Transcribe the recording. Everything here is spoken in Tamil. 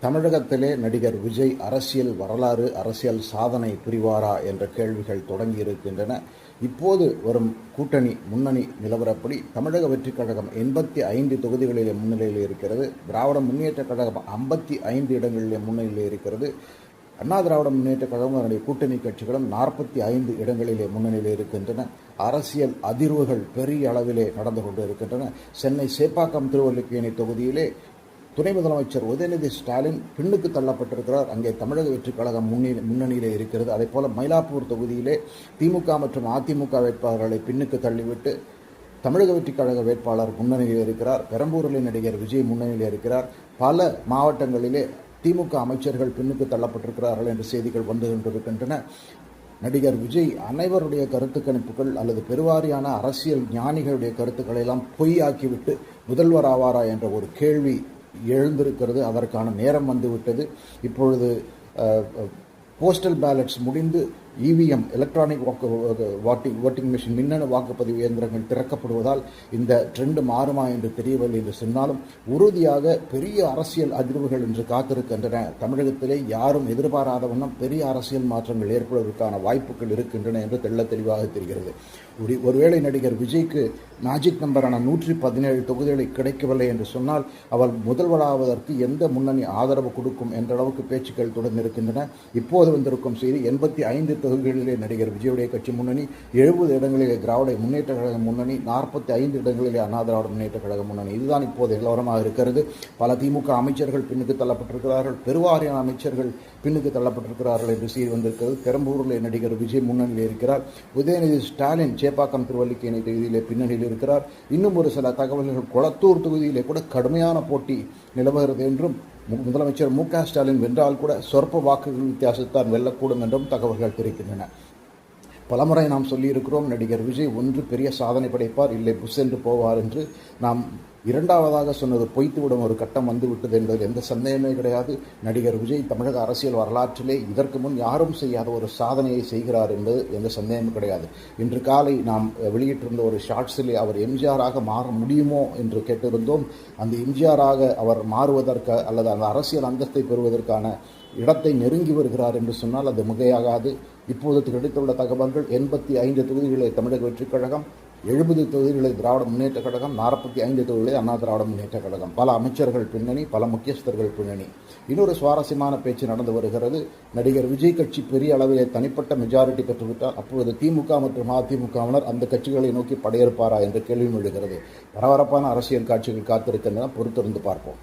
தமிழகத்திலே நடிகர் விஜய் அரசியல் வரலாறு, அரசியல் சாதனை புரிவாரா என்ற கேள்விகள் தொடங்கி இருக்கின்றன. இப்போது வரும் கூட்டணி முன்னணி நிலவரப்படி தமிழக வெற்றிக் கழகம் 85 தொகுதிகளிலே முன்னிலையில் இருக்கிறது. திராவிட முன்னேற்றக் கழகம் 55 இடங்களிலே முன்னிலையில் இருக்கிறது. அண்ணா திராவிட முன்னேற்றக் கழகம் அதனுடைய கூட்டணி கட்சிகளும் 45 இடங்களிலே முன்னணியில் இருக்கின்றன. அரசியல் அதிர்வுகள் பெரிய அளவிலே நடந்து கொண்டு இருக்கின்றன. சென்னை சேப்பாக்கம் திருவல்லிக்கேணி தொகுதியிலே துணை முதலமைச்சர் உதயநிதி ஸ்டாலின் பின்னுக்கு தள்ளப்பட்டிருக்கிறார். அங்கே தமிழக வெற்றிக் கழகம் முன்னணியிலே இருக்கிறது. அதே போல மயிலாப்பூர் தொகுதியிலே திமுக மற்றும் அதிமுக வேட்பாளர்களை பின்னுக்கு தள்ளிவிட்டு தமிழக வெற்றிக் கழக வேட்பாளர் முன்னணியில் இருக்கிறார். பெரம்பூரில் நடிகர் விஜய் முன்னணியில் இருக்கிறார். பல மாவட்டங்களிலே திமுக அமைச்சர்கள் பின்னுக்கு தள்ளப்பட்டிருக்கிறார்கள் என்ற செய்திகள் வந்து கொண்டிருக்கின்றன. நடிகர் விஜய் அனைவருடைய கருத்து கணிப்புகள் அல்லது பெருவாரியான அரசியல் ஞானிகளுடைய கருத்துக்களை எல்லாம் பொய்யாக்கிவிட்டு முதல்வர் ஆவாரா என்ற ஒரு கேள்வி எழுந்திருக்கிறது. அதற்கான நேரம் வந்துவிட்டது. இப்பொழுது போஸ்டல் பேலட்ஸ் முடிந்து இவிஎம் எலக்ட்ரானிக் ஓட்டிங் மிஷின் மின்னணு வாக்குப்பதிவு இயந்திரங்கள் திறக்கப்படுவதால் இந்த ட்ரெண்ட் மாறுமா என்று தெரியவில்லை என்று சொன்னாலும் உறுதியாக பெரிய அரசியல் அதிர்வுகள் என்று காத்திருக்கின்றன. தமிழகத்திலே யாரும் எதிர்பாராத வண்ணம் பெரிய அரசியல் மாற்றங்கள் ஏற்படுவதற்கான வாய்ப்புகள் இருக்கின்றன என்று தெளிவாக தெரிகிறது. ஒருவேளை நடிகர் விஜய்க்கு மேஜிக் நம்பரான 117 தொகுதிகளை கிடைக்கவில்லை என்று சொன்னால் அவர் முதல்வராவதற்கு எந்த முன்னணி ஆதரவு கொடுக்கும் என்ற அளவுக்கு பேச்சுக்கள் தொடர்ந்திருக்கின்றன. இப்போது வந்திருக்கும் செய்தி 85 தொகுதிகளிலே நடிகர் விஜயுடைய கட்சி முன்னணி, 70 இடங்களிலே திராவிட முன்னேற்ற கழகம் முன்னணி, 45 இடங்களிலே அண்ணா திராவிட முன்னேற்ற கழகம் முன்னணி. இதுதான் இப்போது நிலவரமாக இருக்கிறது. பல திமுக அமைச்சர்கள் பின்னுக்கு தள்ளப்பட்டிருக்கிறார்கள். பெருவாரியான அமைச்சர்கள் பின்னுக்கு தள்ளப்பட்டிருக்கிறார்கள் என்று செய்தி வந்திருக்கிறது. பெரம்பூரில் நடிகர் விஜய் முன்னணியில் இருக்கிறார். உதயநிதி ஸ்டாலின் சேப்பாக்கம் திருவல்லிக்கேணி தொகுதியிலே பின்னணியில் இருக்கிறார். இன்னும் ஒரு சில தகவல்கள் கொளத்தூர் தொகுதியிலே கூட கடுமையான போட்டி நிலவுகிறது என்றும் முதலமைச்சர் மு.க. ஸ்டாலின் வென்றால் கூட சொற்ப வாக்குகள் வித்தியாசத்தான் வெல்லக்கூடும் என்றும் தகவல்கள் தெரிவிக்கின்றன. பலமுறை நாம் சொல்லியிருக்கிறோம், நடிகர் விஜய் ஒன்று பெரிய சாதனை படைப்பார், இல்லை புஷ் என்று போவார் என்று. நாம் இரண்டாவதாக சொன்னது பொய்த்துவிடும் ஒரு கட்டம் வந்துவிட்டது என்பதில் எந்த சந்தேகமே கிடையாது. நடிகர் விஜய் தமிழக அரசியல் வரலாற்றிலே இதற்கு முன் யாரும் செய்யாத ஒரு சாதனையை செய்கிறார் என்பது எந்த சந்தேகமும் கிடையாது. இன்று காலை நாம் வெளியிட்டிருந்த ஒரு ஷார்ட்ஸிலே அவர் எம்ஜிஆராக மாற முடியுமோ என்று கேட்டிருந்தோம். அந்த எம்ஜிஆராக அவர் மாறுவதற்கு அல்லது அந்த அரசியல் அந்தஸ்தை பெறுவதற்கான இடத்தை நெருங்கி வருகிறார் என்று சொன்னால் அது மிகையாகாது. இப்போது கிடைத்துள்ள தகவல்கள் 85 தொகுதிகளை தமிழக வெற்றிக் கழகம், 70 தொகுதிகளை திராவிட முன்னேற்ற கழகம், 45 தொகுதிகளை அண்ணா திராவிட முன்னேற்ற கழகம். பல அமைச்சர்கள் பின்னணி, பல முக்கியஸ்தர்கள் பின்னணி. இன்னொரு சுவாரஸ்யமான பேச்சு நடந்து வருகிறது. நடிகர் விஜய் கட்சி பெரிய அளவிலே தனிப்பட்ட மெஜாரிட்டி பெற்றுவிட்டால் அப்பொழுது திமுக மற்றும் அதிமுகவினர் அந்த கட்சிகளை நோக்கி படையெடுப்பாரா என்ற கேள்வியும் எழுகிறது. பரபரப்பான அரசியல் காட்சிகள் காத்திருக்கின்றன. பொறுத்திருந்து பார்ப்போம்.